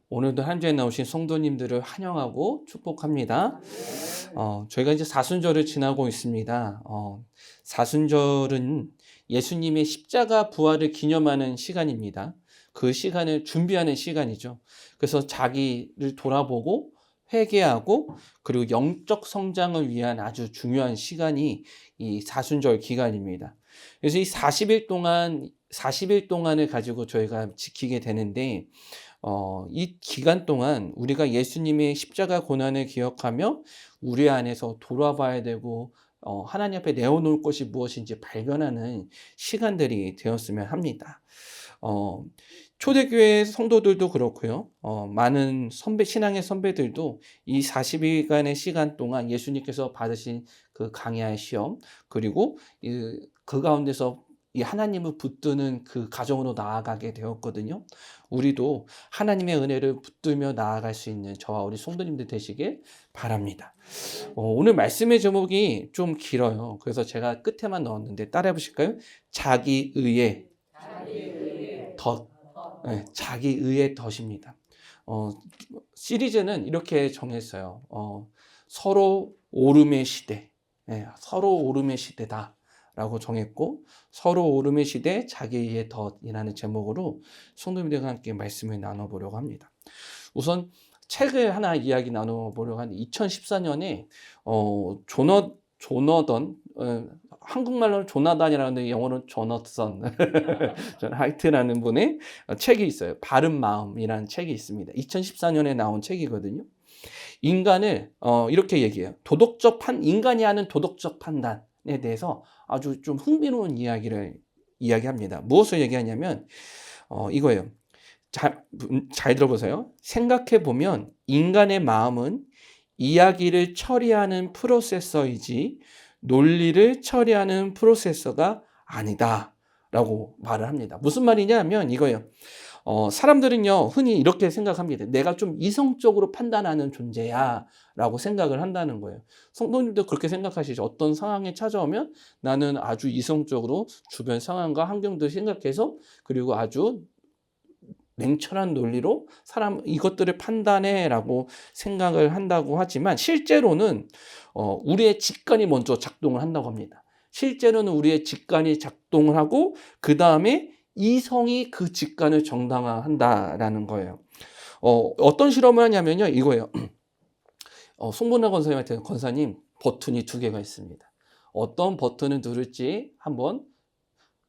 오늘도 한 주에 나오신 성도님들을 환영하고 축복합니다. 저희가 이제 사순절을 지나고 있습니다. 사순절은 예수님의 십자가 부활을 기념하는 시간입니다. 그 시간을 준비하는 시간이죠. 그래서 자기를 돌아보고 회개하고 그리고 영적 성장을 위한 아주 중요한 시간이 이 사순절 기간입니다. 그래서 이 40일 동안을 가지고 저희가 지키게 되는데 이 기간 동안 우리가 예수님의 십자가 고난을 기억하며 우리 안에서 돌아봐야 되고 하나님 앞에 내어놓을 것이 무엇인지 발견하는 시간들이 되었으면 합니다. 초대교회 성도들도 그렇고요. 많은 신앙의 선배들도 이 40일간의 시간 동안 예수님께서 받으신 그 강야의 시험, 그리고 그 가운데서 이 하나님을 붙드는 그 가정으로 나아가게 되었거든요. 우리도 하나님의 은혜를 붙들며 나아갈 수 있는 저와 우리 성도님들 되시길 바랍니다. 오늘 말씀의 제목이 좀 길어요. 그래서 제가 끝에만 넣었는데 따라해 보실까요? 자기의의 덫. 네, 자기의의 덫입니다. 시리즈는 이렇게 정했어요. 서로 오름의 시대. 네, 서로 오름의 시대다. 라고 정했고, 서로 오름의 시대 자기의 덫이라는 제목으로 성도님들과 함께 말씀을 나눠보려고 합니다. 우선 책을 하나 이야기 나눠보려고 하는데 2014년에 조너던 한국말로는 조나단이라는데 영어로는 조너선 하이트라는 분의 책이 있어요. 바른 마음이라는 책이 있습니다. 2014년에 나온 책이거든요. 인간을 이렇게 얘기해요. 인간이 하는 도덕적 판단에 대해서 아주 좀 흥미로운 이야기를 이야기합니다. 무엇을 얘기하냐면 이거예요. 잘 들어보세요. 생각해보면 인간의 마음은 이야기를 처리하는 프로세서이지 논리를 처리하는 프로세서가 아니다 라고 말을 합니다. 무슨 말이냐면 이거예요. 사람들은요 흔히 이렇게 생각합니다. 내가 좀 이성적으로 판단하는 존재야 라고 생각을 한다는 거예요. 성도님도 그렇게 생각하시죠. 어떤 상황이 찾아오면 나는 아주 이성적으로 주변 상황과 환경들 생각해서 그리고 아주 냉철한 논리로 이것들을 판단해 라고 생각을 한다고 하지만 실제로는 우리의 직관이 먼저 작동을 한다고 합니다. 실제로는 우리의 직관이 작동을 하고 그 다음에 이성이 그 직관을 정당화한다라는 거예요. 어떤 실험을 하냐면요 이거예요. 송문화 권사님한테 권사님 버튼이 2개가 있습니다. 어떤 버튼을 누를지 한번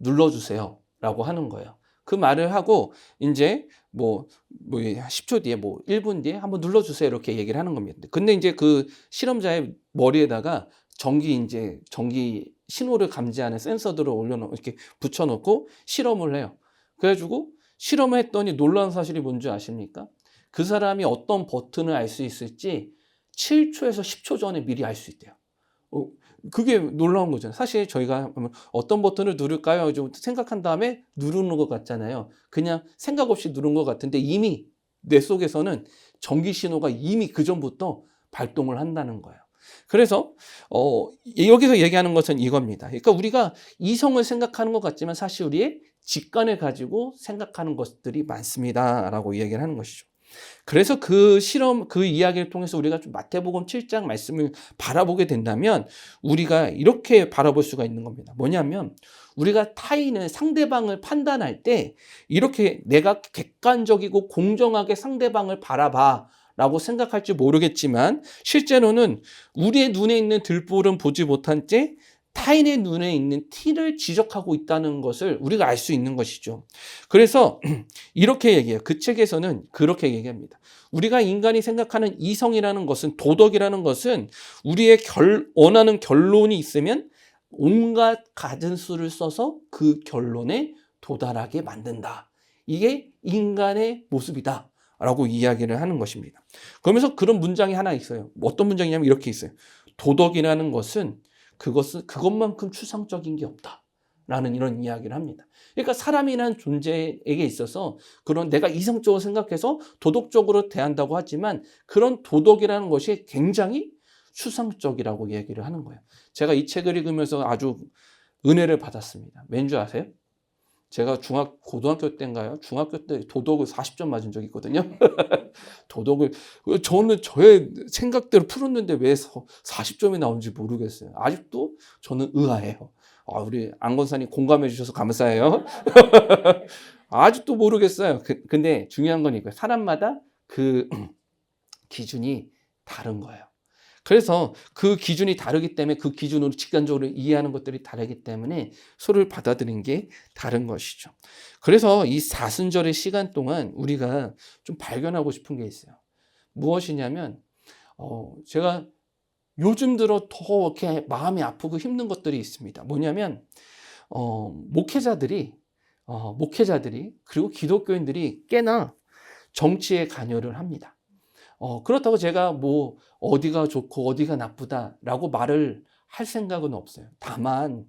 눌러주세요 라고 하는 거예요. 그 말을 하고 이제 뭐 10초 뒤에 1분 뒤에 한번 눌러주세요 이렇게 얘기를 하는 겁니다. 근데 이제 그 실험자의 머리에다가 전기 신호를 감지하는 센서들을 이렇게 붙여놓고 실험을 해요. 그래가지고 실험을 했더니 놀라운 사실이 뭔지 아십니까? 그 사람이 어떤 버튼을 알 수 있을지 7초에서 10초 전에 미리 알 수 있대요. 그게 놀라운 거잖아요. 사실 저희가 어떤 버튼을 누를까요? 좀 생각한 다음에 누르는 것 같잖아요. 그냥 생각 없이 누른 것 같은데 이미 뇌 속에서는 전기 신호가 이미 그 전부터 발동을 한다는 거예요. 그래서 여기서 얘기하는 것은 이겁니다. 그러니까 우리가 이성을 생각하는 것 같지만 사실 우리의 직관을 가지고 생각하는 것들이 많습니다라고 얘기를 하는 것이죠. 그래서 그 이야기를 통해서 우리가 좀 마태복음 7장 말씀을 바라보게 된다면 우리가 이렇게 바라볼 수가 있는 겁니다. 뭐냐면 우리가 상대방을 판단할 때 이렇게 내가 객관적이고 공정하게 상대방을 바라봐 라고 생각할지 모르겠지만 실제로는 우리의 눈에 있는 들보는 보지 못한 채 타인의 눈에 있는 티를 지적하고 있다는 것을 우리가 알 수 있는 것이죠. 그래서 이렇게 얘기해요. 그 책에서는 그렇게 얘기합니다. 우리가 인간이 생각하는 이성이라는 것은 도덕이라는 것은 우리의 원하는 결론이 있으면 온갖 가진 수를 써서 그 결론에 도달하게 만든다. 이게 인간의 모습이다. 라고 이야기를 하는 것입니다. 그러면서 그런 문장이 하나 있어요. 어떤 문장이냐면 이렇게 있어요. 도덕이라는 것은 그것만큼 추상적인 게 없다. 라는 이런 이야기를 합니다. 그러니까 사람이라는 존재에게 있어서 그런 내가 이성적으로 생각해서 도덕적으로 대한다고 하지만 그런 도덕이라는 것이 굉장히 추상적이라고 얘기를 하는 거예요. 제가 이 책을 읽으면서 아주 은혜를 받았습니다. 왠 줄 아세요? 제가 고등학교 때인가요? 중학교 때 도덕을 40점 맞은 적이 있거든요. 도덕을 저는 저의 생각대로 풀었는데 왜 40점이 나온지 모르겠어요. 아직도 저는 의아해요. 우리 안 권사님 공감해 주셔서 감사해요. 아직도 모르겠어요. 근데 중요한 건 이거예요. 사람마다 그 기준이 다른 거예요. 그래서 그 기준이 다르기 때문에 그 기준으로 직관적으로 이해하는 것들이 다르기 때문에 서로를 받아들이는 게 다른 것이죠. 그래서 이 사순절의 시간 동안 우리가 좀 발견하고 싶은 게 있어요. 무엇이냐면 제가 요즘 들어 더 이렇게 마음이 아프고 힘든 것들이 있습니다. 뭐냐면 목회자들이 그리고 기독교인들이 꽤나 정치에 관여를 합니다. 그렇다고 제가 뭐 어디가 좋고 어디가 나쁘다라고 말을 할 생각은 없어요. 다만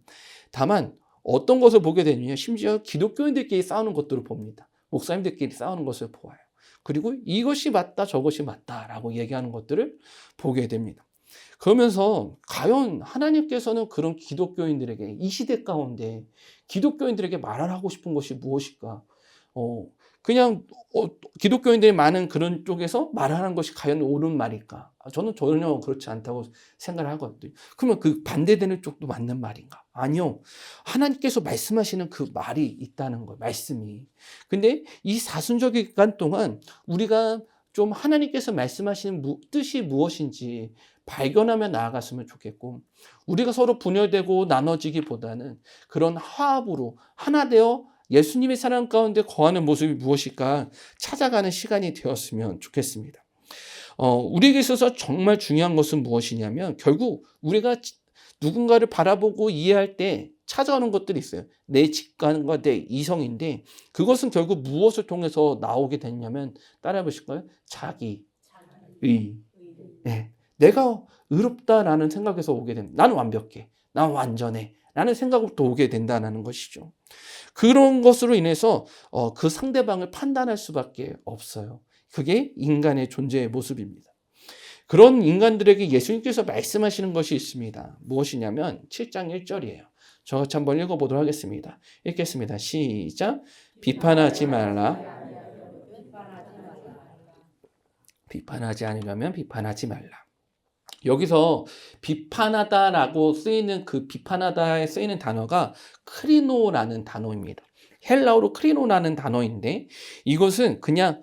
어떤 것을 보게 되느냐, 심지어 기독교인들끼리 싸우는 것들을 봅니다. 목사님들끼리 싸우는 것을 보아요. 그리고 이것이 맞다 저것이 맞다라고 얘기하는 것들을 보게 됩니다. 그러면서 과연 하나님께서는 그런 기독교인들에게 이 시대 가운데 기독교인들에게 말하고 싶은 것이 무엇일까? 그냥 기독교인들이 많은 그런 쪽에서 말하는 것이 과연 옳은 말일까? 저는 전혀 그렇지 않다고 생각을 하거든요. 그러면 그 반대되는 쪽도 맞는 말인가? 아니요. 하나님께서 말씀하시는 그 말이 있다는 거예요. 말씀이. 근데 이 사순절 기간 동안 우리가 좀 하나님께서 말씀하시는 뜻이 무엇인지 발견하며 나아갔으면 좋겠고, 우리가 서로 분열되고 나눠지기보다는 그런 화합으로 하나 되어 예수님의 사랑 가운데 거하는 모습이 무엇일까 찾아가는 시간이 되었으면 좋겠습니다. 우리에게 있어서 정말 중요한 것은 무엇이냐면, 결국 우리가 누군가를 바라보고 이해할 때 찾아오는 것들이 있어요. 내 직관과 내 이성인데, 그것은 결국 무엇을 통해서 나오게 됐냐면, 따라해 보실까요? 자기의. 네. 내가 의롭다라는 생각에서 오게 됩니다. 나는 완벽해. 난 완전해. 라는 생각으로부터 오게 된다는 것이죠. 그런 것으로 인해서 그 상대방을 판단할 수밖에 없어요. 그게 인간의 존재의 모습입니다. 그런 인간들에게 예수님께서 말씀하시는 것이 있습니다. 무엇이냐면 7장 1절이에요. 저같이 한번 읽어보도록 하겠습니다. 읽겠습니다. 시작. 비판하지 말라. 비판하지 않으려면 비판하지 말라. 여기서 비판하다라고 쓰이는 그 비판하다에 쓰이는 단어가 크리노라는 단어입니다. 헬라어로 크리노라는 단어인데, 이것은 그냥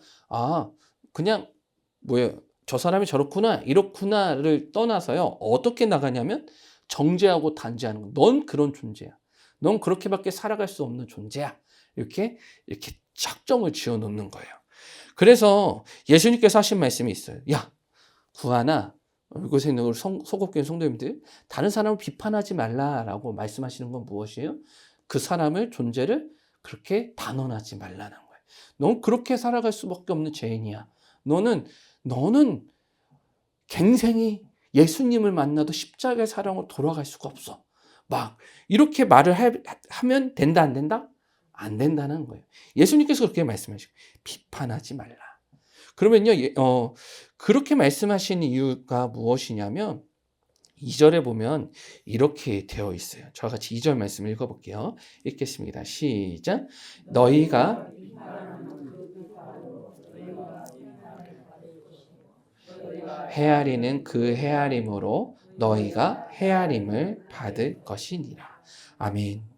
저 사람이 저렇구나 이렇구나를 떠나서요, 어떻게 나가냐면 정죄하고 단죄하는 거. 넌 그런 존재야. 넌 그렇게밖에 살아갈 수 없는 존재야. 이렇게 착정을 지어 놓는 거예요. 그래서 예수님께서 하신 말씀이 있어요. 야, 구하나 이곳에 있는 우리 소곡교회 성도님들, 다른 사람을 비판하지 말라라고 말씀하시는 건 무엇이에요? 그 사람의 존재를 그렇게 단언하지 말라는 거예요. 넌 그렇게 살아갈 수밖에 없는 죄인이야. 너는 갱생이 예수님을 만나도 십자가의 사랑으로 돌아갈 수가 없어. 막 이렇게 말을 하면 된다 안 된다? 안 된다는 거예요. 예수님께서 그렇게 말씀하시고 비판하지 말라. 그러면요, 그렇게 말씀하신 이유가 무엇이냐면 2절에 보면 이렇게 되어 있어요. 저와 같이 2절 말씀 읽어볼게요. 읽겠습니다. 시작. 너희가 헤아리는 그 헤아림으로 너희가 헤아림을 받을 것이니라. 아멘.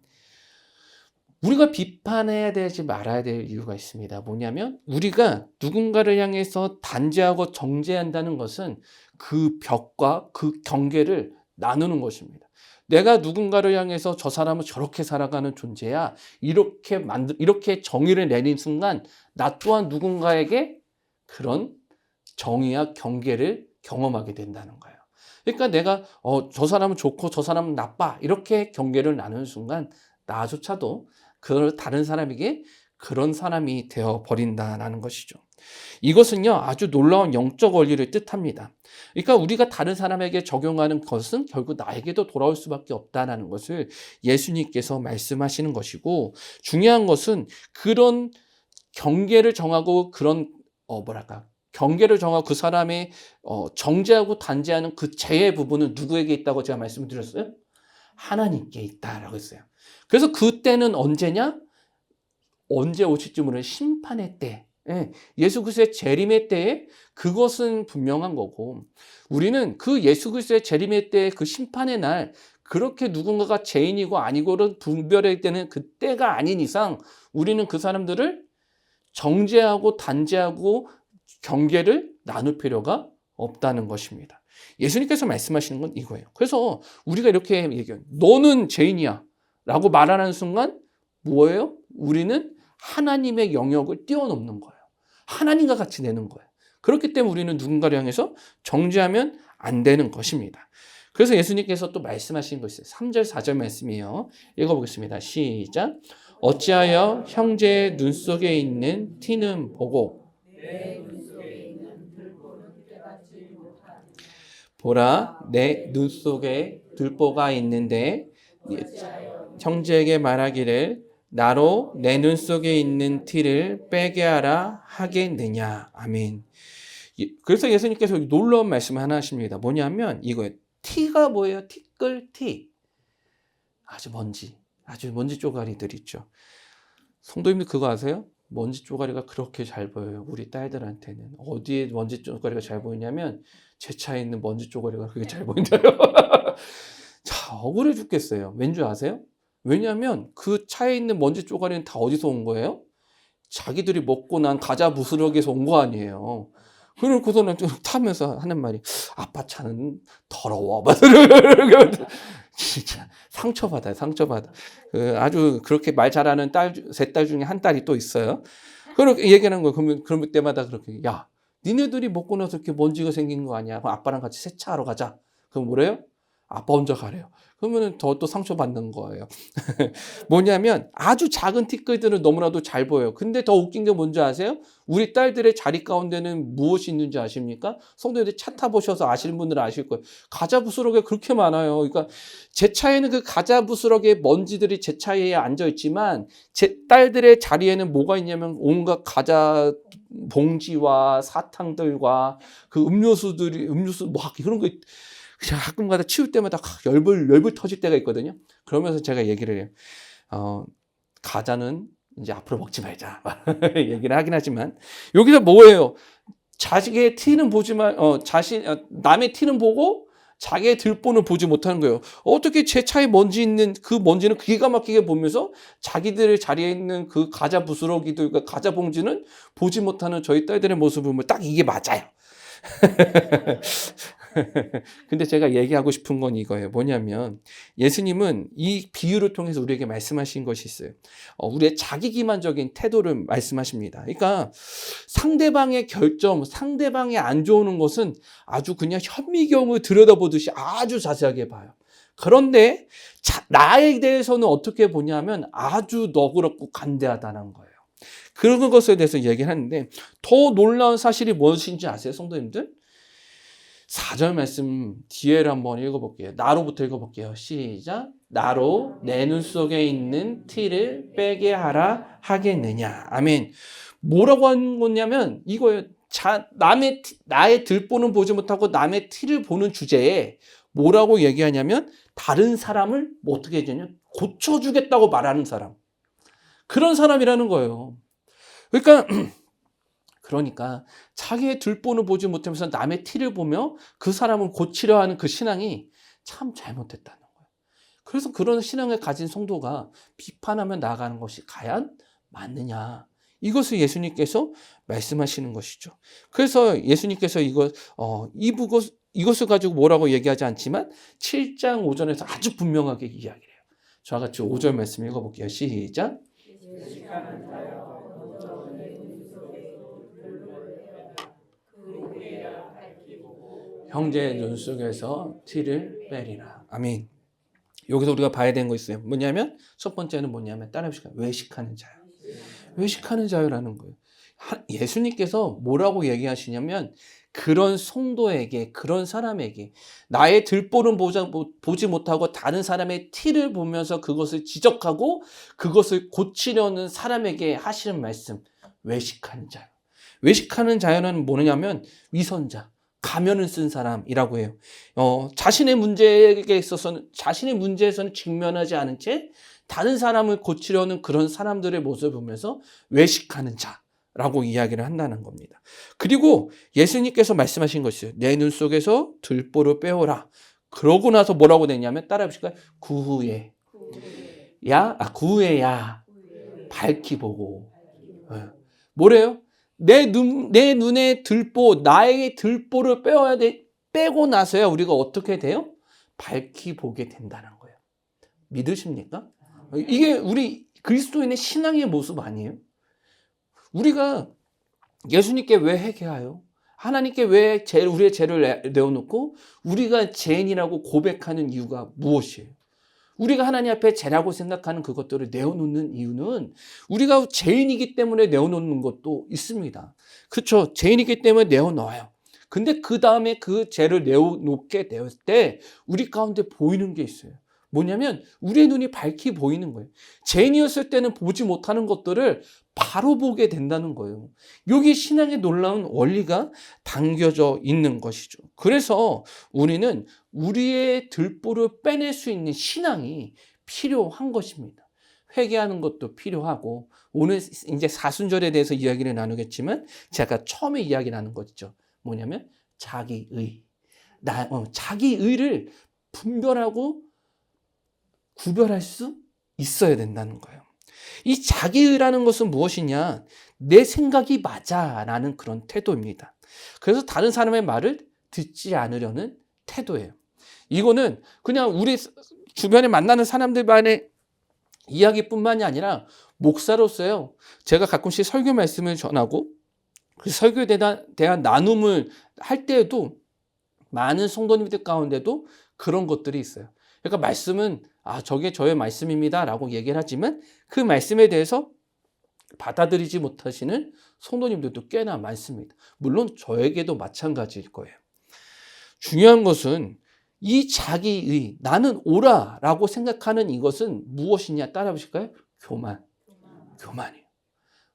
우리가 비판해야 되지 말아야 될 이유가 있습니다. 뭐냐면 우리가 누군가를 향해서 단죄하고 정죄한다는 것은 그 벽과 그 경계를 나누는 것입니다. 내가 누군가를 향해서 저 사람은 저렇게 살아가는 존재야, 이렇게 정의를 내린 순간 나 또한 누군가에게 그런 정의와 경계를 경험하게 된다는 거예요. 그러니까 내가 저 사람은 좋고 저 사람은 나빠 이렇게 경계를 나누는 순간 나조차도 그 다른 사람에게 그런 사람이 되어 버린다는 것이죠. 이것은요, 아주 놀라운 영적 원리를 뜻합니다. 그러니까 우리가 다른 사람에게 적용하는 것은 결국 나에게도 돌아올 수밖에 없다는 것을 예수님께서 말씀하시는 것이고, 중요한 것은 그런 경계를 정하고 경계를 정하고 그 사람의 정죄하고 단죄하는 그 죄의 부분은 누구에게 있다고 제가 말씀을 드렸어요? 하나님께 있다라고 했어요. 그래서 그때는 언제냐? 언제 오실지 모르는 심판의 때, 예수 그리스도의 재림의 때에 그것은 분명한 거고, 우리는 그 예수 그리스도의 재림의 때 그 심판의 날, 그렇게 누군가가 죄인이고 아니고를 분별해야 되는 그 때가 아닌 이상 우리는 그 사람들을 정죄하고 단죄하고 경계를 나눌 필요가 없다는 것입니다. 예수님께서 말씀하시는 건 이거예요. 그래서 우리가 이렇게 얘기해요. 너는 죄인이야 라고 말하는 순간 뭐예요? 우리는 하나님의 영역을 뛰어넘는 거예요. 하나님과 같이 되는 거예요. 그렇기 때문에 우리는 누군가를 향해서 정죄하면 안 되는 것입니다. 그래서 예수님께서 또 말씀하신 것이 있어요. 3절 4절 말씀이에요. 읽어보겠습니다. 시작. 어찌하여 형제의 눈 속에 있는 티는 보고 보라 내 눈 속에 들보가 있는데 형제에게 말하기를 나로 내 눈 속에 있는 티를 빼게 하라 하겠느냐. 아멘. 그래서 예수님께서 놀라운 말씀을 하나 하십니다. 뭐냐면 이거예요. 티가 뭐예요? 티끌 티. 아주 먼지 쪼가리들 있죠. 성도님들 그거 아세요? 먼지 쪼가리가 그렇게 잘 보여요. 우리 딸들한테는. 어디에 먼지 쪼가리가 잘 보이냐면 제 차에 있는 먼지 쪼가리가 그게 잘 보인대요. 자, 억울해 죽겠어요. 왠 줄 아세요? 왜냐하면 그 차에 있는 먼지 쪼가리는 다 어디서 온 거예요? 자기들이 먹고 난 과자 부스러기에서 온 거 아니에요. 그러고서는 타면서 하는 말이 아빠 차는 더러워. 진짜 상처받아요. 아주 그렇게 말 잘하는 세 딸 중에 한 딸이 또 있어요. 그렇게 얘기하는 거예요. 그러면 때마다 그렇게 야, 니네들이 먹고 나서 이렇게 먼지가 생긴 거 아니야? 그럼 아빠랑 같이 세차하러 가자. 그럼 뭐래요? 아빠 혼자 가래요. 그러면 더 또 상처받는 거예요. 뭐냐면 아주 작은 티끌들은 너무나도 잘 보여요. 근데 더 웃긴 게 뭔지 아세요? 우리 딸들의 자리 가운데는 무엇이 있는지 아십니까? 성도님들 차 타보셔서 아시는 분들은 아실 거예요. 과자 부스러기가 그렇게 많아요. 그러니까 제 차에는 그 과자 부스러기의 먼지들이 제 차에 앉아 있지만 제 딸들의 자리에는 뭐가 있냐면 온갖 과자 봉지와 사탕들과 그 음료수 막 이런 거 그냥 가끔가다 치울 때마다 열불 터질 때가 있거든요. 그러면서 제가 얘기를 해요. 과자는 이제 앞으로 먹지 말자. 얘기를 하긴 하지만 여기서 뭐예요? 자식의 티는 보지만 남의 티는 보고 자기의 들보는 보지 못하는 거예요. 어떻게 제 차에 먼지 있는 그 먼지는 기가 막히게 보면서 자기들의 자리에 있는 그 과자 부스러기들, 그러니까 과자 봉지는 보지 못하는 저희 딸들의 모습을 보면 딱 이게 맞아요. 근데 제가 얘기하고 싶은 건 이거예요. 뭐냐면 예수님은 이 비유를 통해서 우리에게 말씀하신 것이 있어요. 우리의 자기기만적인 태도를 말씀하십니다. 그러니까 상대방의 결점, 상대방이 안 좋은 것은 아주 그냥 현미경을 들여다보듯이 아주 자세하게 봐요. 그런데 나에 대해서는 어떻게 보냐면 아주 너그럽고 간대하다는 거예요. 그런 것에 대해서 얘기를 하는데 더 놀라운 사실이 무엇인지 아세요, 성도님들? 4절 말씀 뒤에를 한번 읽어볼게요. 나로부터 읽어볼게요. 시작. 나로 내 눈 속에 있는 티를 빼게 하라 하겠느냐. 아멘. 뭐라고 하는 거냐면 이거예요. 나의 들보는 보지 못하고 남의 티를 보는 주제에 뭐라고 얘기하냐면 다른 사람을 어떻게 해주냐? 고쳐주겠다고 말하는 사람. 그런 사람이라는 거예요. 그러니까 자기의 들보는 보지 못하면서 남의 티를 보며 그 사람을 고치려 하는 그 신앙이 참 잘못됐다는 거예요. 그래서 그런 신앙을 가진 성도가 비판하며 나아가는 것이 과연 맞느냐. 이것을 예수님께서 말씀하시는 것이죠. 그래서 예수님께서 이것을 가지고 뭐라고 얘기하지 않지만 7장 5절에서 아주 분명하게 이야기를 해요. 저와 같이 5절 말씀 읽어볼게요. 시작. 형제의 눈 속에서 티를 빼리라. 아멘. 여기서 우리가 봐야 되는 거 있어요. 뭐냐면 첫 번째는 뭐냐면 따라해보실까요? 외식하는 자유. 외식하는 자유라는 거예요. 예수님께서 뭐라고 얘기하시냐면 그런 성도에게, 그런 사람에게 나의 들보는 보지 못하고 다른 사람의 티를 보면서 그것을 지적하고 그것을 고치려는 사람에게 하시는 말씀, 외식하는 자유. 외식하는 자유는 뭐냐면 위선자, 가면을 쓴 사람이라고 해요. 자신의 문제에서는 직면하지 않은 채 다른 사람을 고치려는 그런 사람들의 모습을 보면서 외식하는 자라고 이야기를 한다는 겁니다. 그리고 예수님께서 말씀하신 것이요. 내 눈 속에서 들보를 빼오라. 그러고 나서 뭐라고 되냐면 따라해 보실까요? 구후에야 밝히 보고. 뭐래요? 내 눈에 들보, 나의 들보를 빼고 나서야 우리가 어떻게 돼요? 밝히 보게 된다는 거예요. 믿으십니까? 이게 우리 그리스도인의 신앙의 모습 아니에요? 우리가 예수님께 왜 회개하여? 하나님께 왜 우리의 죄를 내어놓고 우리가 죄인이라고 고백하는 이유가 무엇이에요? 우리가 하나님 앞에 죄라고 생각하는 그것들을 내어놓는 이유는 우리가 죄인이기 때문에 내어놓는 것도 있습니다. 그렇죠? 죄인이기 때문에 내어놓아요. 근데 그 다음에 그 죄를 내어놓게 되었을 때 우리 가운데 보이는 게 있어요. 뭐냐면 우리의 눈이 밝히 보이는 거예요. 죄인이었을 때는 보지 못하는 것들을 바로 보게 된다는 거예요. 여기 신앙의 놀라운 원리가 담겨져 있는 것이죠. 그래서 우리는 우리의 들보를 빼낼 수 있는 신앙이 필요한 것입니다. 회개하는 것도 필요하고 오늘 이제 사순절에 대해서 이야기를 나누겠지만 제가 처음에 이야기 나눈 거죠. 뭐냐면 자기의. 자기의를 분별하고 구별할 수 있어야 된다는 거예요. 이 자기의라는 것은 무엇이냐? 내 생각이 맞아라는 그런 태도입니다. 그래서 다른 사람의 말을 듣지 않으려는 태도예요. 이거는 그냥 우리 주변에 만나는 사람들만의 이야기뿐만이 아니라 목사로서요. 제가 가끔씩 설교 말씀을 전하고 그 설교에 대한 나눔을 할 때에도 많은 성도님들 가운데도 그런 것들이 있어요. 그러니까 말씀은 저게 저의 말씀입니다 라고 얘기를 하지만 그 말씀에 대해서 받아들이지 못하시는 성도님들도 꽤나 많습니다. 물론 저에게도 마찬가지일 거예요. 중요한 것은 이 자기의 나는 옳아라고 생각하는 이것은 무엇이냐 따라 보실까요? 교만이에요.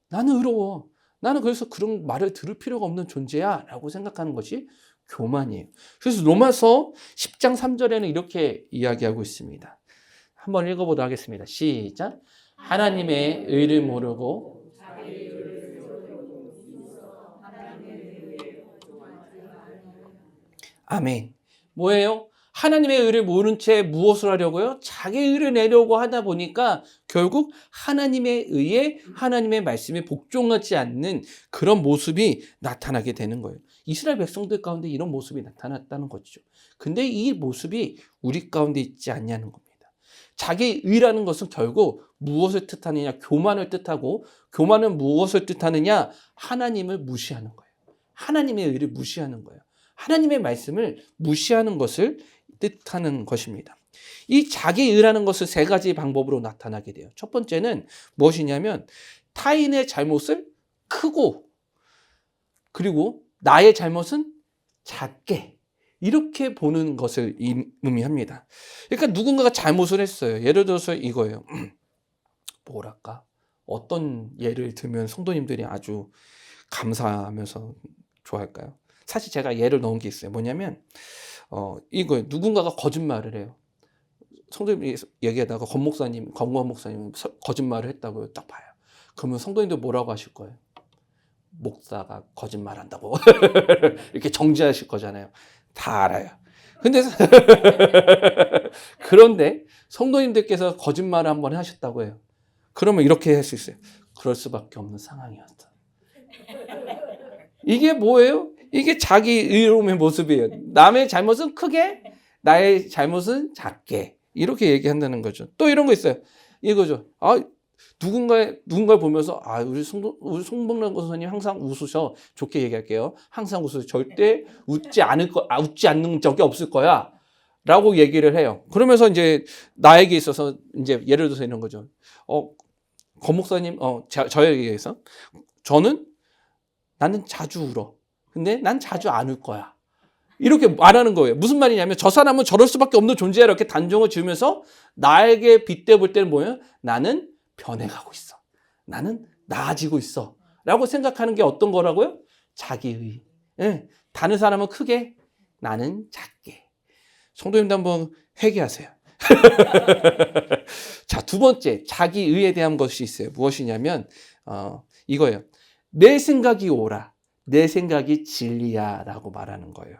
나는 의로워. 나는 그래서 그런 말을 들을 필요가 없는 존재야 라고 생각하는 것이 교만이에요. 그래서 로마서 10장 3절에는 이렇게 이야기하고 있습니다. 한번 읽어보도록 하겠습니다. 시작. 하나님의 의를 모르고 아멘. 뭐예요? 하나님의 의를 모른 채 무엇을 하려고요? 자기의 의를 내려고 하다 보니까 결국 하나님의 의에 하나님의 말씀에 복종하지 않는 그런 모습이 나타나게 되는 거예요. 이스라엘 백성들 가운데 이런 모습이 나타났다는 거죠. 근데 이 모습이 우리 가운데 있지 않냐는 겁니다. 자기의 의라는 것은 결국 무엇을 뜻하느냐? 교만을 뜻하고 교만은 무엇을 뜻하느냐? 하나님을 무시하는 거예요. 하나님의 의를 무시하는 거예요. 하나님의 말씀을 무시하는 것을 뜻하는 것입니다. 이 자기의라는 것은 세 가지 방법으로 나타나게 돼요. 첫 번째는 무엇이냐면 타인의 잘못을 크고 그리고 나의 잘못은 작게 이렇게 보는 것을 의미합니다. 그러니까 누군가가 잘못을 했어요. 예를 들어서 이거예요. 뭐랄까? 어떤 예를 들면 성도님들이 아주 감사하면서 좋아할까요? 사실 제가 예를 넣은 게 있어요. 뭐냐면 이거예요. 누군가가 거짓말을 해요. 성도님이 얘기하다가 권목사님 거짓말을 했다고 딱 봐요. 그러면 성도님들 뭐라고 하실 거예요? 목사가 거짓말한다고 이렇게 정지하실 거잖아요. 다 알아요. 그런데 성도님들께서 거짓말을 한번 하셨다고 해요. 그러면 이렇게 할 수 있어요. 그럴 수밖에 없는 상황이었다. 이게 뭐예요? 이게 자기 의로움의 모습이에요. 남의 잘못은 크게, 나의 잘못은 작게. 이렇게 얘기한다는 거죠. 또 이런 거 있어요. 이거죠. 누군가를 보면서, 우리 송복란 권사님 항상 웃으셔. 좋게 얘기할게요. 항상 웃으셔. 절대 웃지 않는 적이 없을 거야. 라고 얘기를 해요. 그러면서 이제 나에게 있어서 이제 예를 들어서 이런 거죠. 권 목사님, 저에게 의해서 나는 자주 울어. 근데 난 자주 안 울 거야. 이렇게 말하는 거예요. 무슨 말이냐면 저 사람은 저럴 수밖에 없는 존재야 이렇게 단정을 지으면서 나에게 빗대볼 때는 뭐예요? 나는 변해가고 있어. 나는 나아지고 있어. 라고 생각하는 게 어떤 거라고요? 자기의. 다른 사람은 크게, 나는 작게. 성도님도 한번 회개하세요. 자, 두 번째, 자기의에 대한 것이 있어요. 무엇이냐면 이거예요. 내 생각이 옳아. 내 생각이 진리야 라고 말하는 거예요.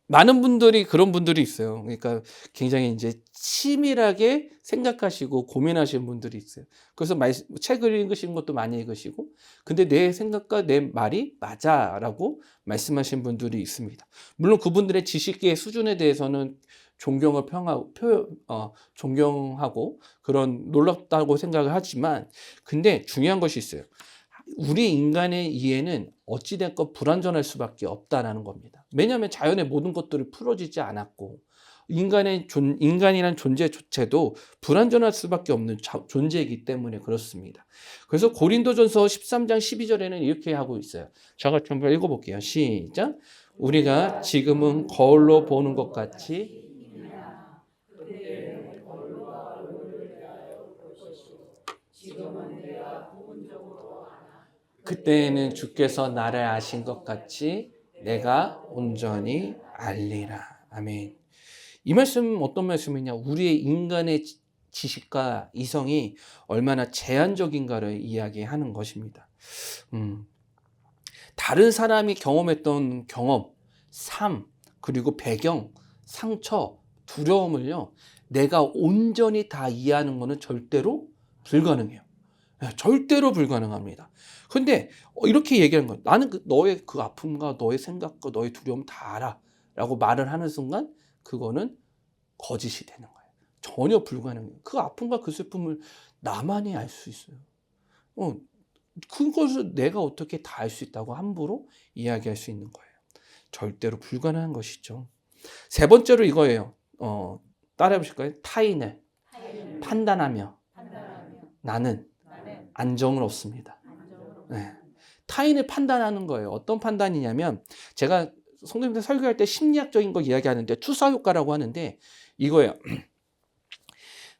많은 분들이 그런 분들이 있어요. 그러니까 굉장히 이제 치밀하게 생각하시고 고민하시는 분들이 있어요. 그래서 책을 읽으시는 것도 많이 읽으시고, 근데 내 생각과 내 말이 맞아라고 말씀하시는 분들이 있습니다. 물론 그분들의 지식의 수준에 대해서는 존경하고 그런 놀랍다고 생각을 하지만, 근데 중요한 것이 있어요. 우리 인간의 이해는 어찌됐건 불완전할 수밖에 없다라는 겁니다. 왜냐하면 자연의 모든 것들이 풀어지지 않았고, 인간이란 존재 자체도 불완전할 수밖에 없는 존재이기 때문에 그렇습니다. 그래서 고린도전서 13장 12절에는 이렇게 하고 있어요. 제가 좀 읽어볼게요. 시작. 우리가 지금은 거울로 보는 것 같이 그때에는 주께서 나를 아신 것 같이 내가 온전히 알리라. 아멘. 이 말씀은 어떤 말씀이냐? 우리의 인간의 지식과 이성이 얼마나 제한적인가를 이야기하는 것입니다. 다른 사람이 경험했던 경험, 삶, 그리고 배경, 상처, 두려움을요, 내가 온전히 다 이해하는 것은 절대로 불가능해요. 절대로 불가능합니다. 근데 이렇게 얘기하는 거예요. 나는 너의 그 아픔과 너의 생각과 너의 두려움 다 알아 라고 말을 하는 순간 그거는 거짓이 되는 거예요. 전혀 불가능해요. 그 아픔과 그 슬픔을 나만이 알 수 있어요. 그것을 내가 어떻게 다 알 수 있다고 함부로 이야기할 수 있는 거예요. 절대로 불가능한 것이죠. 세 번째로 이거예요. 따라해 보실까요? 타인을 판단하며 나는 안정을 얻습니다. 네. 타인을 판단하는 거예요. 어떤 판단이냐면, 제가 성경에서 설교할 때 심리학적인 거 이야기하는데 투사 효과라고 하는데 이거예요.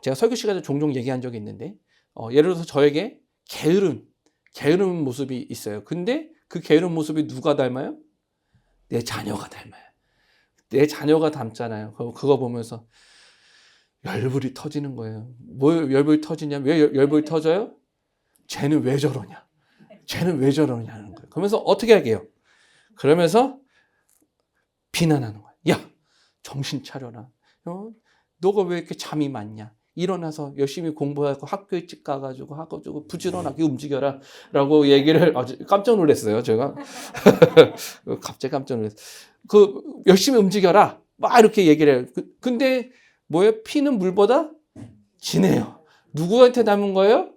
제가 설교 시간에 종종 얘기한 적이 있는데, 예를 들어서 저에게 게으른 모습이 있어요. 근데 그 게으른 모습이 누가 닮아요? 내 자녀가 닮아요. 내 자녀가 닮잖아요. 그거 보면서 열불이 터지는 거예요. 뭐 열불이 터지냐? 왜 열불이 터져요? 쟤는 왜 저러냐? 쟤는 왜 저러냐는 거예요. 그러면서 어떻게 할게요? 그러면서 비난하는 거예요. 야, 정신 차려라. 너가 왜 이렇게 잠이 많냐? 일어나서 열심히 공부하고 학교 일찍 가가지고 부지런하게 움직여라 라고 얘기를 아주 깜짝 놀랐어요. 제가 갑자기 깜짝 놀랐어요. 열심히 움직여라 막 이렇게 얘기를 해요. 근데 뭐예요? 피는 물보다 진해요. 누구한테 닮은 거예요?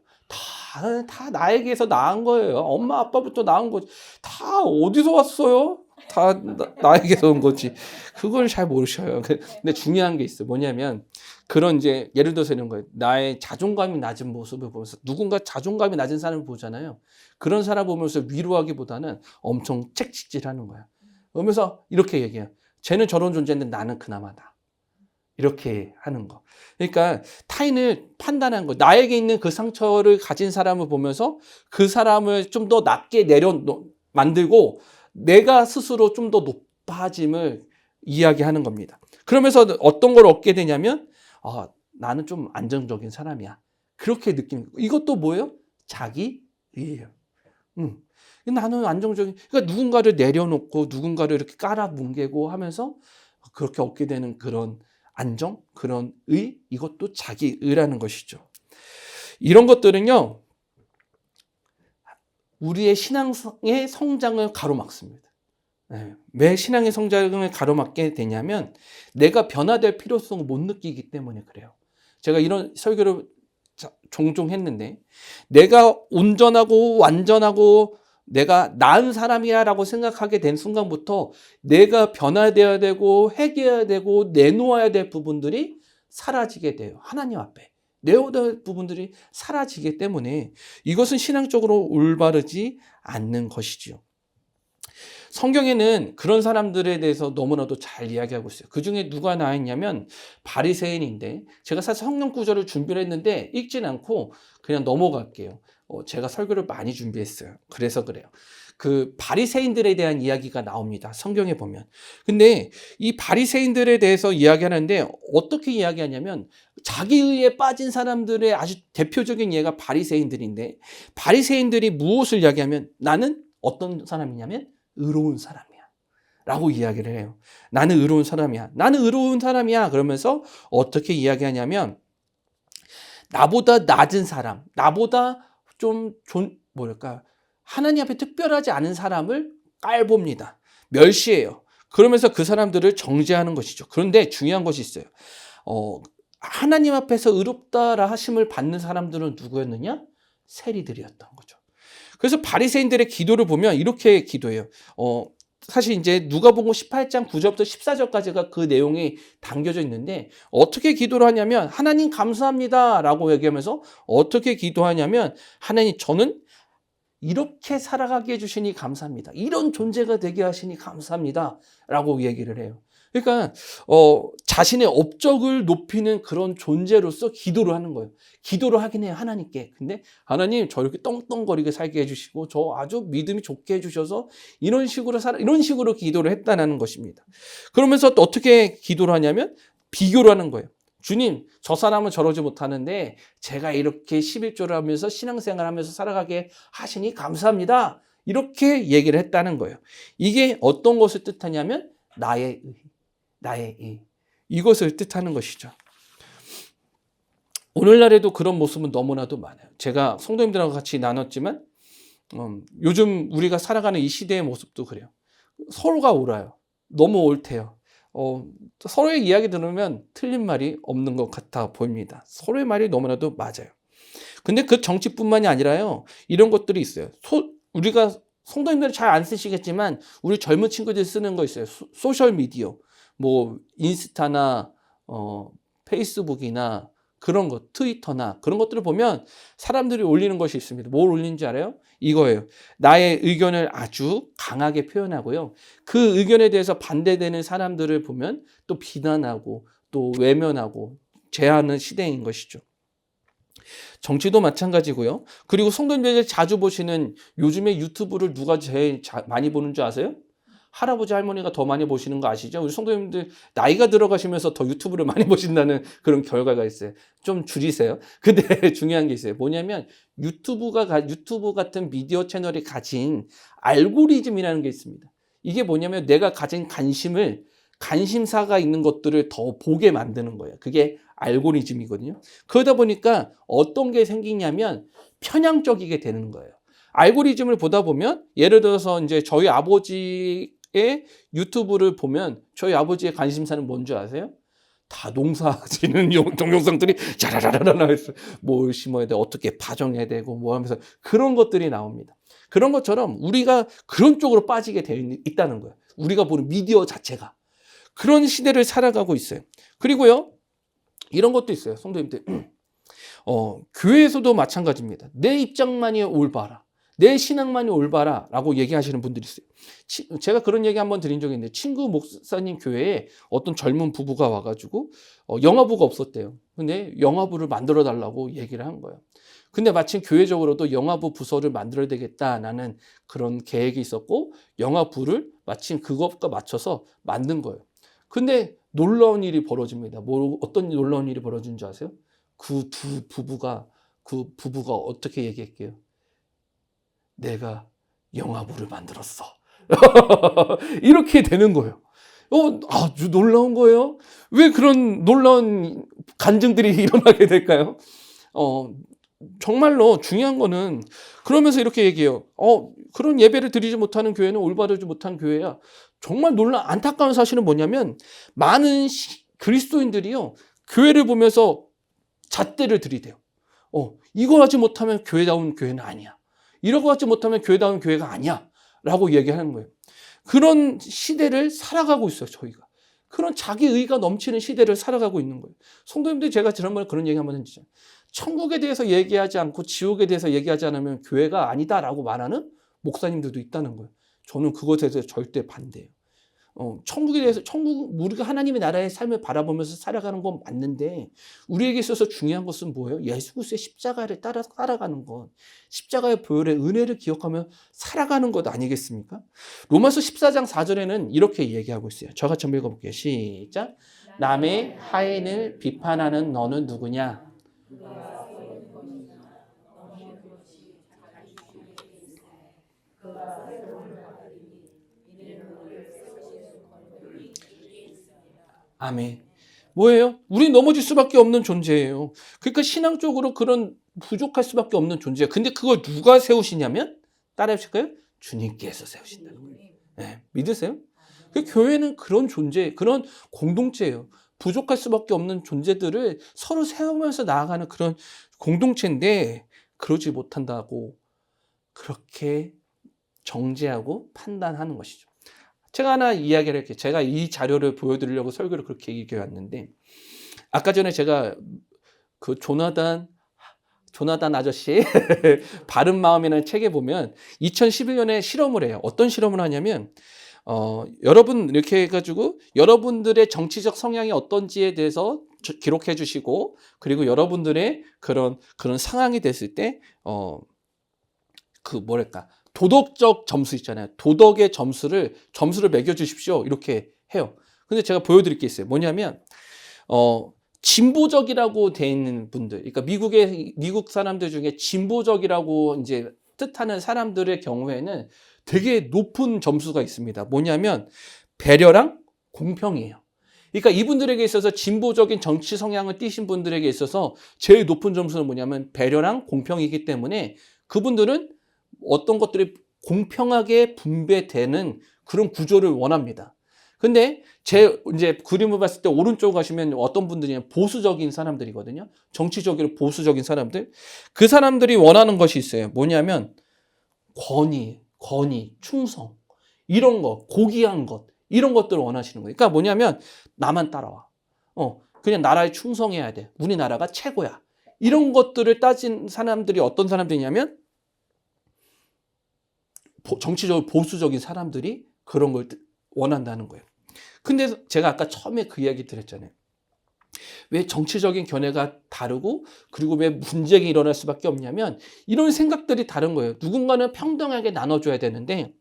다 나에게서 낳은 거예요. 엄마 아빠부터 낳은 거지. 다 어디서 왔어요? 다 나에게서 온 거지. 그걸 잘 모르셔요. 근데 중요한 게 있어요. 뭐냐면 그런 이제 예를 들어서 이런 거예요. 나의 자존감이 낮은 모습을 보면서, 누군가 자존감이 낮은 사람을 보잖아요. 그런 사람 보면서 위로하기보다는 엄청 책찍질하는 거야. 그러면서 이렇게 얘기해요. 쟤는 저런 존재인데 나는 그나마다. 이렇게 하는 거. 그러니까 타인을 판단하는 거. 나에게 있는 그 상처를 가진 사람을 보면서 그 사람을 좀 더 낮게 만들고 내가 스스로 좀 더 높아짐을 이야기하는 겁니다. 그러면서 어떤 걸 얻게 되냐면, 나는 좀 안정적인 사람이야. 그렇게 느끼는 거. 이것도 뭐예요? 자기의예요. 나는 안정적인, 그러니까 누군가를 내려놓고 누군가를 이렇게 깔아뭉개고 하면서 그렇게 얻게 되는 그런 안정, 그런 이것도 자기의라는 것이죠. 이런 것들은요, 우리의 신앙의 성장을 가로막습니다. 왜 신앙의 성장을 가로막게 되냐면, 내가 변화될 필요성을 못 느끼기 때문에 그래요. 제가 이런 설교를 종종 했는데, 내가 온전하고 완전하고 내가 나은 사람이야라고 생각하게 된 순간부터 내가 변화되어야 되고 회개해야 되고 내놓아야 될 부분들이 사라지게 돼요. 하나님 앞에 내어야 될 부분들이 사라지기 때문에 이것은 신앙적으로 올바르지 않는 것이지요. 성경에는 그런 사람들에 대해서 너무나도 잘 이야기하고 있어요. 그 중에 누가 나왔냐면 바리새인인데, 제가 사실 성경 구절을 준비를 했는데 읽진 않고 그냥 넘어갈게요. 제가 설교를 많이 준비했어요. 그래서 그래요. 그 바리새인들에 대한 이야기가 나옵니다. 성경에 보면. 근데 이 바리새인들에 대해서 이야기하는데 어떻게 이야기하냐면 자기의에 빠진 사람들의 아주 대표적인 예가 바리새인들인데 바리새인들이 무엇을 이야기하면 나는 어떤 사람이냐면 의로운 사람이야. 라고 이야기를 해요. 나는 의로운 사람이야. 나는 의로운 사람이야. 그러면서 어떻게 이야기하냐면 나보다 낮은 사람, 나보다 좀 뭐랄까 하나님 앞에 특별하지 않은 사람을 깔봅니다. 멸시해요. 그러면서 그 사람들을 정죄하는 것이죠. 그런데 중요한 것이 있어요. 하나님 앞에서 의롭다라 하심을 받는 사람들은 누구였느냐? 세리들이었던 거죠. 그래서 바리새인들의 기도를 보면 이렇게 기도해요. 사실 이제 누가복음 18장 9절부터 14절까지가 그 내용이 담겨져 있는데 어떻게 기도를 하냐면 하나님 감사합니다라고 얘기하면서 어떻게 기도하냐면 하나님 저는 이렇게 살아가게 해주시니 감사합니다. 이런 존재가 되게 하시니 감사합니다. 라고 얘기를 해요. 그러니까 자신의 업적을 높이는 그런 존재로서 기도를 하는 거예요. 기도를 하긴 해요. 하나님께. 근데 하나님 저 이렇게 떵떵거리게 살게 해주시고 저 아주 믿음이 좋게 해주셔서 이런 식으로 기도를 했다는 것입니다. 그러면서 또 어떻게 기도를 하냐면 비교를 하는 거예요. 주님, 저 사람은 저러지 못하는데 제가 이렇게 11조를 하면서 신앙생활 하면서 살아가게 하시니 감사합니다. 이렇게 얘기를 했다는 거예요. 이게 어떤 것을 뜻하냐면 나의 의. 이것을 뜻하는 것이죠. 오늘날에도 그런 모습은 너무나도 많아요. 제가 성도님들하고 같이 나눴지만 요즘 우리가 살아가는 이 시대의 모습도 그래요. 서로가 옳아요. 너무 옳대요. 서로의 이야기 들으면 틀린 말이 없는 것 같아 보입니다. 서로의 말이 너무나도 맞아요. 근데 그 정치뿐만이 아니라요. 이런 것들이 있어요. 우리가 성도님들은 잘 안 쓰시겠지만 우리 젊은 친구들이 쓰는 거 있어요. 소셜 미디어. 뭐 인스타나 페이스북이나 그런 것, 트위터나 그런 것들을 보면 사람들이 올리는 것이 있습니다. 뭘 올리는지 알아요? 이거예요. 나의 의견을 아주 강하게 표현하고요. 그 의견에 대해서 반대되는 사람들을 보면 또 비난하고 또 외면하고 제하는 시대인 것이죠. 정치도 마찬가지고요. 그리고 성도님들이 자주 보시는 요즘에 유튜브를 누가 제일 많이 보는 줄 아세요? 할아버지 할머니가 더 많이 보시는 거 아시죠? 우리 성도님들 나이가 들어가시면서 더 유튜브를 많이 보신다는 그런 결과가 있어요. 좀 줄이세요. 근데 중요한 게 있어요. 뭐냐면 유튜브 같은 미디어 채널이 가진 알고리즘이라는 게 있습니다. 이게 뭐냐면 내가 가진 관심사가 있는 것들을 더 보게 만드는 거예요. 그게 알고리즘이거든요. 그러다 보니까 어떤 게 생기냐면 편향적이게 되는 거예요. 알고리즘을 보다 보면 예를 들어서 이제 저희 아버지의 유튜브를 보면 저희 아버지의 관심사는 뭔지 아세요? 다 농사 짓는 동영상들이 자라라라라 해서 뭘 심어야 돼, 어떻게 파종해야 되고 뭐 하면서 그런 것들이 나옵니다. 그런 것처럼 우리가 그런 쪽으로 빠지게 되어 있다는 거예요. 우리가 보는 미디어 자체가. 그런 시대를 살아가고 있어요. 그리고요, 이런 것도 있어요. 성도님들. 교회에서도 마찬가지입니다. 내 입장만이 올바라. 내 신앙만이 올바라 라고 얘기하시는 분들이 있어요. 제가 그런 얘기 한번 드린 적이 있는데 친구 목사님 교회에 어떤 젊은 부부가 와가지고 영화부가 없었대요. 근데 영화부를 만들어 달라고 얘기를 한 거예요. 근데 마침 교회적으로도 영화부 부서를 만들어야 되겠다라는 그런 계획이 있었고 영화부를 마침 그것과 맞춰서 만든 거예요. 근데 놀라운 일이 벌어집니다. 어떤 놀라운 일이 벌어진 줄 아세요? 그 부부가 어떻게 얘기할게요? 내가 영화부를 만들었어. 이렇게 되는 거예요. 아주 놀라운 거예요. 왜 그런 놀라운 간증들이 일어나게 될까요? 정말로 중요한 거는 그러면서 이렇게 얘기해요. 그런 예배를 드리지 못하는 교회는 올바르지 못한 교회야. 정말 안타까운 사실은 뭐냐면 많은 그리스도인들이요. 교회를 보면서 잣대를 들이대요. 이거 하지 못하면 교회다운 교회는 아니야. 이러고 하지 못하면 교회다운 교회가 아니야. 라고 얘기하는 거예요. 그런 시대를 살아가고 있어요, 저희가. 그런 자기의가 넘치는 시대를 살아가고 있는 거예요. 성도님들 제가 지난번에 그런 얘기 한번 했죠. 천국에 대해서 얘기하지 않고 지옥에 대해서 얘기하지 않으면 교회가 아니다라고 말하는 목사님들도 있다는 거예요. 저는 그것에 대해서 절대 반대예요. 천국에 대해서 우리가 하나님의 나라의 삶을 바라보면서 살아가는 건 맞는데 우리에게 있어서 중요한 것은 뭐예요? 예수 그리스도의 십자가를 따라가는 것, 십자가의 보혈의 은혜를 기억하며 살아가는 것 아니겠습니까? 로마서 14장 4절에는 이렇게 얘기하고 있어요. 저같이 한번 읽어볼게요. 시작. 남의 하인을 비판하는 너는 누구냐? 아멘. 뭐예요? 우리 넘어질 수밖에 없는 존재예요. 그러니까 신앙적으로 그런 부족할 수밖에 없는 존재예요. 근데 그걸 누가 세우시냐면 따라해 보실까요? 주님께서 세우신다는 거예요. 네, 믿으세요? 그 교회는 그런 존재, 그런 공동체예요. 부족할 수밖에 없는 존재들을 서로 세우면서 나아가는 그런 공동체인데 그러지 못한다고 그렇게 정죄하고 판단하는 것이죠. 제가 하나 이야기를 할게요. 제가 이 자료를 보여드리려고 설교를 그렇게 얘기해 왔는데 아까 전에 제가 그 조나단 아저씨 바른 마음이라는 책에 보면 2011년에 실험을 해요. 어떤 실험을 하냐면 여러분 이렇게 해가지고 여러분들의 정치적 성향이 어떤지에 대해서 기록해 주시고 그리고 여러분들의 그런 상황이 됐을 때 그 뭐랄까 도덕적 점수 있잖아요. 도덕의 점수를 매겨 주십시오. 이렇게 해요. 근데 제가 보여드릴 게 있어요. 뭐냐면 진보적이라고 돼 있는 분들, 그러니까 미국 사람들 중에 진보적이라고 이제 뜻하는 사람들의 경우에는 되게 높은 점수가 있습니다. 뭐냐면 배려랑 공평이에요. 그러니까 이분들에게 있어서 진보적인 정치 성향을 띠신 분들에게 있어서 제일 높은 점수는 뭐냐면 배려랑 공평이기 때문에 그분들은 어떤 것들이 공평하게 분배되는 그런 구조를 원합니다. 근데 이제 그림을 봤을 때 오른쪽 가시면 어떤 분들이 보수적인 사람들이거든요. 정치적으로 보수적인 사람들. 그 사람들이 원하는 것이 있어요. 뭐냐면 권위, 충성, 이런 것, 고귀한 것, 이런 것들을 원하시는 거예요. 그러니까 뭐냐면 나만 따라와. 그냥 나라에 충성해야 돼. 우리나라가 최고야. 이런 것들을 따진 사람들이 어떤 사람들이냐면 정치적으로 보수적인 사람들이 그런 걸 원한다는 거예요. 근데 제가 아까 처음에 그 이야기 드렸잖아요. 왜 정치적인 견해가 다르고 그리고 왜 분쟁이 일어날 수밖에 없냐면 이런 생각들이 다른 거예요. 누군가는 평등하게 나눠줘야 되는데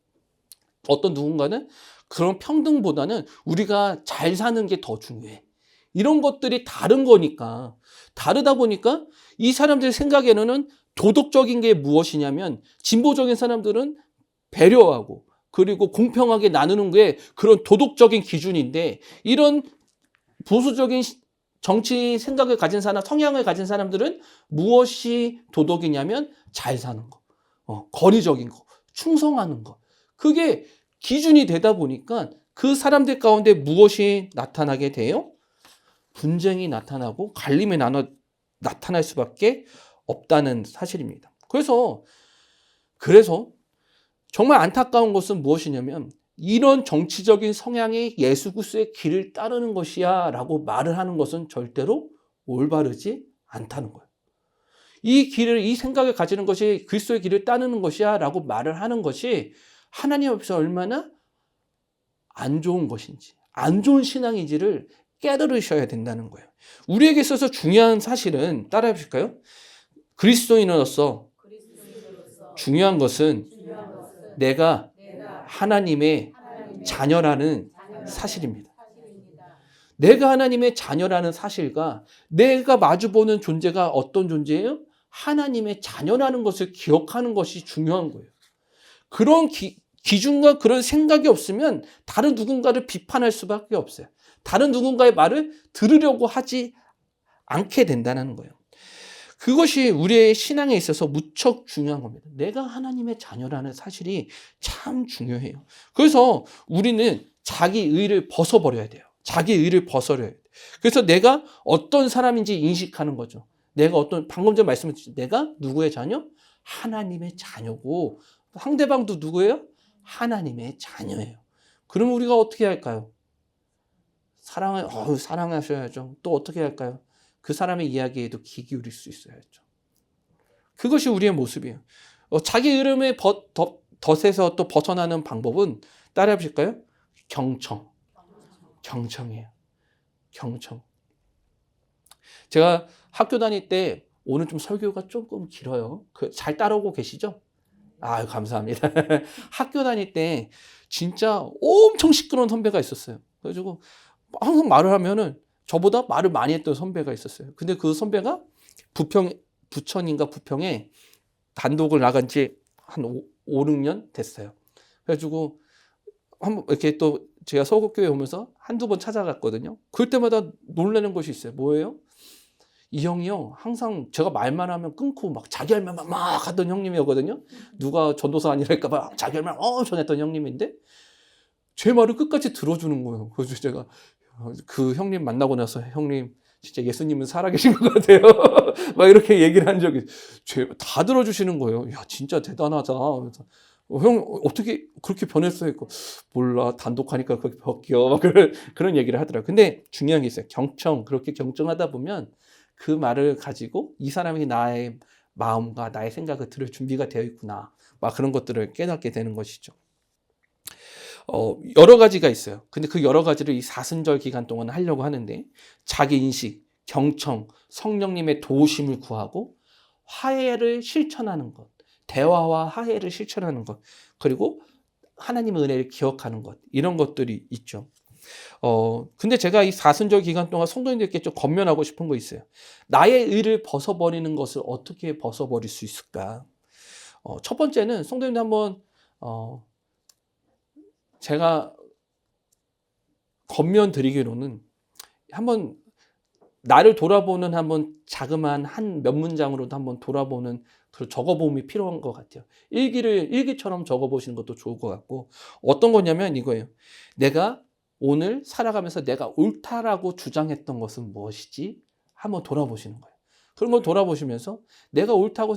어떤 누군가는 그런 평등보다는 우리가 잘 사는 게 더 중요해. 이런 것들이 다른 거니까 다르다 보니까 이 사람들 생각에는 도덕적인 게 무엇이냐면 진보적인 사람들은 배려하고 그리고 공평하게 나누는 게 그런 도덕적인 기준인데 이런 보수적인 정치 생각을 가진 사람, 성향을 가진 사람들은 무엇이 도덕이냐면 잘 사는 거, 권위적인 거, 충성하는 거. 그게 기준이 되다 보니까 그 사람들 가운데 무엇이 나타나게 돼요? 분쟁이 나타나고 갈림이 나타날 수밖에 없다는 사실입니다. 그래서 정말 안타까운 것은 무엇이냐면 이런 정치적인 성향이 예수 그리스도의 길을 따르는 것이야 라고 말을 하는 것은 절대로 올바르지 않다는 거예요. 이 생각을 가지는 것이 그리스도의 길을 따르는 것이야 라고 말을 하는 것이 하나님 앞에서 얼마나 안 좋은 것인지, 안 좋은 신앙인지를 깨달으셔야 된다는 거예요. 우리에게 있어서 중요한 사실은 따라해 보실까요? 그리스도인으로서 중요한 것은 내가 하나님의 자녀라는 사실입니다. 내가 하나님의 자녀라는 사실과 내가 마주보는 존재가 어떤 존재예요? 하나님의 자녀라는 것을 기억하는 것이 중요한 거예요. 그런 기준과 그런 생각이 없으면 다른 누군가를 비판할 수밖에 없어요. 다른 누군가의 말을 들으려고 하지 않게 된다는 거예요. 그것이 우리의 신앙에 있어서 무척 중요한 겁니다. 내가 하나님의 자녀라는 사실이 참 중요해요. 그래서 우리는 자기 의를 벗어버려야 돼요. 자기 의를 벗어버려야 돼요. 그래서 내가 어떤 사람인지 인식하는 거죠. 방금 전 말씀드렸죠. 내가 누구의 자녀? 하나님의 자녀고 상대방도 누구예요? 하나님의 자녀예요. 그럼 우리가 어떻게 할까요? 사랑하셔야죠. 또 어떻게 할까요? 그 사람의 이야기에도 귀 기울일 수 있어야죠. 그것이 우리의 모습이에요. 자기 이름의 덫에서 또 벗어나는 방법은 따라해 보실까요? 경청. 경청이에요. 경청. 제가 학교 다닐 때 오늘 좀 설교가 조금 길어요. 잘 따라오고 계시죠? 아유, 감사합니다. 학교 다닐 때 진짜 엄청 시끄러운 선배가 있었어요. 그래가지고 항상 말을 하면은 저보다 말을 많이 했던 선배가 있었어요. 근데 그 선배가 부천인가 부평에 단독을 나간 지 한 5, 6년 됐어요. 그래가지고 한번 이렇게 또 제가 서울교회 오면서 한두 번 찾아갔거든요. 그럴 때마다 놀라는 것이 있어요. 뭐예요? 이 형이요, 항상 제가 말만 하면 끊고 막 자기 할 말만 막 하던 형님이었거든요. 누가 전도사 아니랄까봐 자기 할 말 엄청 했던 형님인데, 제 말을 끝까지 들어주는 거예요. 그래서 제가 그 형님 만나고 나서, 형님, 진짜 예수님은 살아계신 것 같아요. 막 이렇게 얘기를 한 적이, 다 들어주시는 거예요. 야, 진짜 대단하다. 그래서 형, 어떻게 그렇게 변했어요? 몰라, 단독하니까 그렇게 바뀌어. 막 그런 얘기를 하더라고요. 근데 중요한 게 있어요. 그렇게 경청하다 보면 그 말을 가지고 이 사람이 나의 마음과 나의 생각을 들을 준비가 되어 있구나. 막 그런 것들을 깨닫게 되는 것이죠. 여러 가지가 있어요. 근데 그 여러 가지를 이 사순절 기간 동안 하려고 하는데, 자기 인식, 경청, 성령님의 도우심을 구하고 화해를 실천하는 것, 대화와 화해를 실천하는 것, 그리고 하나님의 은혜를 기억하는 것, 이런 것들이 있죠. 근데 제가 이 사순절 기간 동안 성도님들께 좀 권면하고 싶은 거 있어요. 나의 의를 벗어버리는 것을 어떻게 벗어버릴 수 있을까? 첫 번째는 성도님들 한번, 제가 권면 드리기로는 한번 나를 돌아보는 한번 자그마한 한 몇 문장으로도 한번 돌아보는 그 적어봄이 필요한 것 같아요. 일기처럼 적어보시는 것도 좋을 것 같고, 어떤 거냐면 이거예요. 내가 오늘 살아가면서 내가 옳다라고 주장했던 것은 무엇이지? 한번 돌아보시는 거예요. 그런 걸 돌아보시면서 내가 옳다고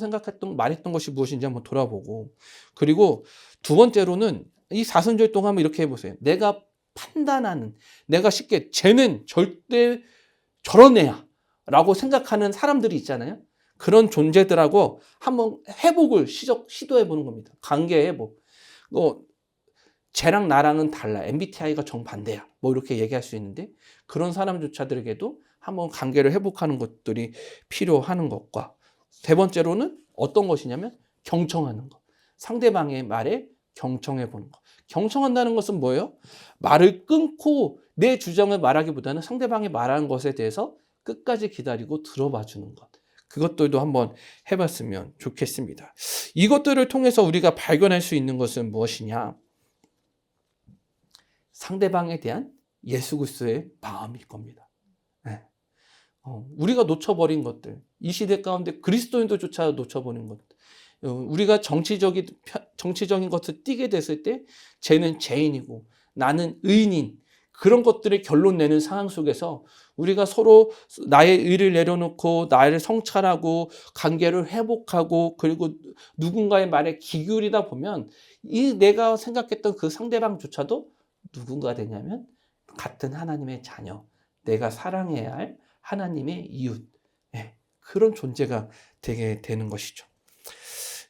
말했던 것이 무엇인지 한번 돌아보고, 그리고 두 번째로는 이 사순절 동안 한번 이렇게 해보세요. 내가 판단하는, 내가 쉽게 쟤는 절대 저런 애야 라고 생각하는 사람들이 있잖아요. 그런 존재들하고 한번 회복을 시도해 보는 겁니다. 관계 회복. 쟤랑 나랑은 달라. MBTI가 정반대야. 뭐 이렇게 얘기할 수 있는데, 그런 사람조차들에게도 한번 관계를 회복하는 것들이 필요한 것과, 세 번째로는 어떤 것이냐면 경청하는 것. 상대방의 말에 경청해 보는 것. 경청한다는 것은 뭐예요? 말을 끊고 내 주장을 말하기보다는 상대방이 말하는 것에 대해서 끝까지 기다리고 들어봐 주는 것. 그것들도 한번 해봤으면 좋겠습니다. 이것들을 통해서 우리가 발견할 수 있는 것은 무엇이냐? 상대방에 대한 예수 그리스도의 마음일 겁니다. 네. 우리가 놓쳐버린 것들, 이 시대 가운데 그리스도인도조차 놓쳐버린 것들, 우리가 정치적인 것을 띠게 됐을 때 쟤는 죄인이고 나는 의인인, 그런 것들을 결론 내는 상황 속에서 우리가 서로 나의 의를 내려놓고 나를 성찰하고 관계를 회복하고, 그리고 누군가의 말에 귀 기울이다 보면 이 내가 생각했던 그 상대방조차도 누군가 되냐면 같은 하나님의 자녀, 내가 사랑해야 할 하나님의 이웃, 그런 존재가 되게 되는 것이죠.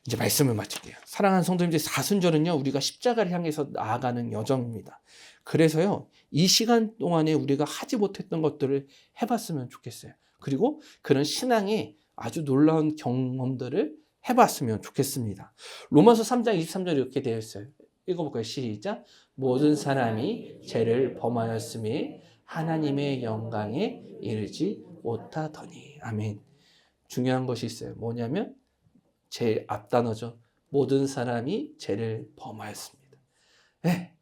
이제 말씀을 마칠게요. 사랑하는 성도님들, 사순절은요, 우리가 십자가를 향해서 나아가는 여정입니다. 그래서요, 이 시간 동안에 우리가 하지 못했던 것들을 해봤으면 좋겠어요. 그리고 그런 신앙의 아주 놀라운 경험들을 해봤으면 좋겠습니다. 로마서 3장 23절 이렇게 되어 있어요. 읽어볼까요? 시작. 모든 사람이 죄를 범하였음에 하나님의 영광에 이르지 못하더니. 아멘. 중요한 것이 있어요. 뭐냐면 제일 앞단어죠. 모든 사람이 죄를 범하였습니다. 네.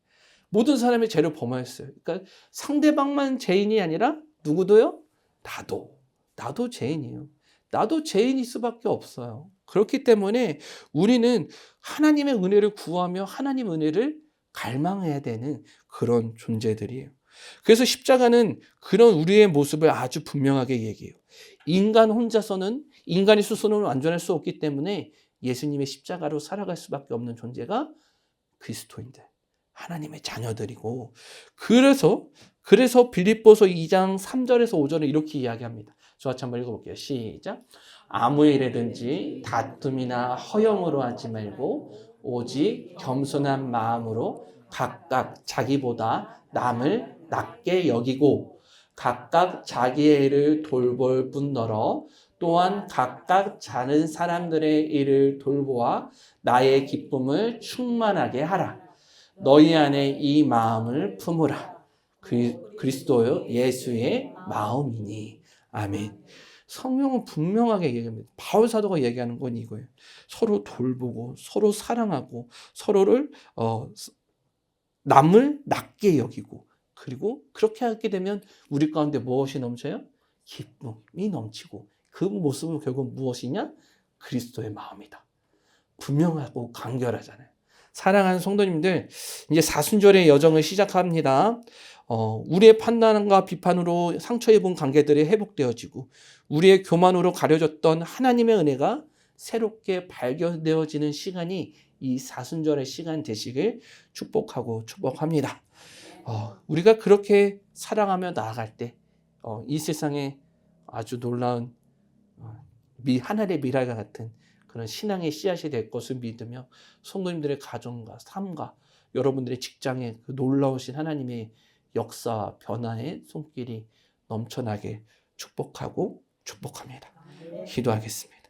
모든 사람이 죄를 범하였어요. 그러니까 상대방만 죄인이 아니라 누구도요? 나도 죄인이에요. 나도 죄인일 수밖에 없어요. 그렇기 때문에 우리는 하나님의 은혜를 구하며 하나님의 은혜를 갈망해야 되는 그런 존재들이에요. 그래서 십자가는 그런 우리의 모습을 아주 분명하게 얘기해요. 인간의 스스로는 완전할 수 없기 때문에 예수님의 십자가로 살아갈 수밖에 없는 존재가 그리스도인들, 하나님의 자녀들이고, 그래서 빌립보서 2장 3절에서 5절에 이렇게 이야기합니다. 저와 같이 한번 읽어볼게요. 시작. 아무 일에든지 다툼이나 허영으로 하지 말고 오직 겸손한 마음으로 각각 자기보다 남을 낮게 여기고 각각 자기의 일을 돌볼 뿐더러 또한 각각 다른 사람들의 일을 돌보아 나의 기쁨을 충만하게 하라. 너희 안에 이 마음을 품으라. 그리스도 예수의 마음이니. 아멘. 성경은 분명하게 얘기합니다. 바울 사도가 얘기하는 건 이거예요. 서로 돌보고 서로 사랑하고 서로를 남을 낮게 여기고 그리고 그렇게 하게 되면 우리 가운데 무엇이 넘쳐요? 기쁨이 넘치고 그 모습은 결국 무엇이냐? 그리스도의 마음이다. 분명하고 간결하잖아요. 사랑하는 성도님들, 이제 사순절의 여정을 시작합니다. 우리의 판단과 비판으로 상처 입은 관계들이 회복되어지고 우리의 교만으로 가려졌던 하나님의 은혜가 새롭게 발견되어지는 시간이 이 사순절의 시간 되시길 축복하고 축복합니다. 우리가 그렇게 사랑하며 나아갈 때 이 세상에 아주 놀라운 하늘의 미랄과 같은 그런 신앙의 씨앗이 될 것을 믿으며 성도님들의 가정과 삶과 여러분들의 직장에 그 놀라우신 하나님의 역사 변화의 손길이 넘쳐나게 축복하고 축복합니다. 기도하겠습니다.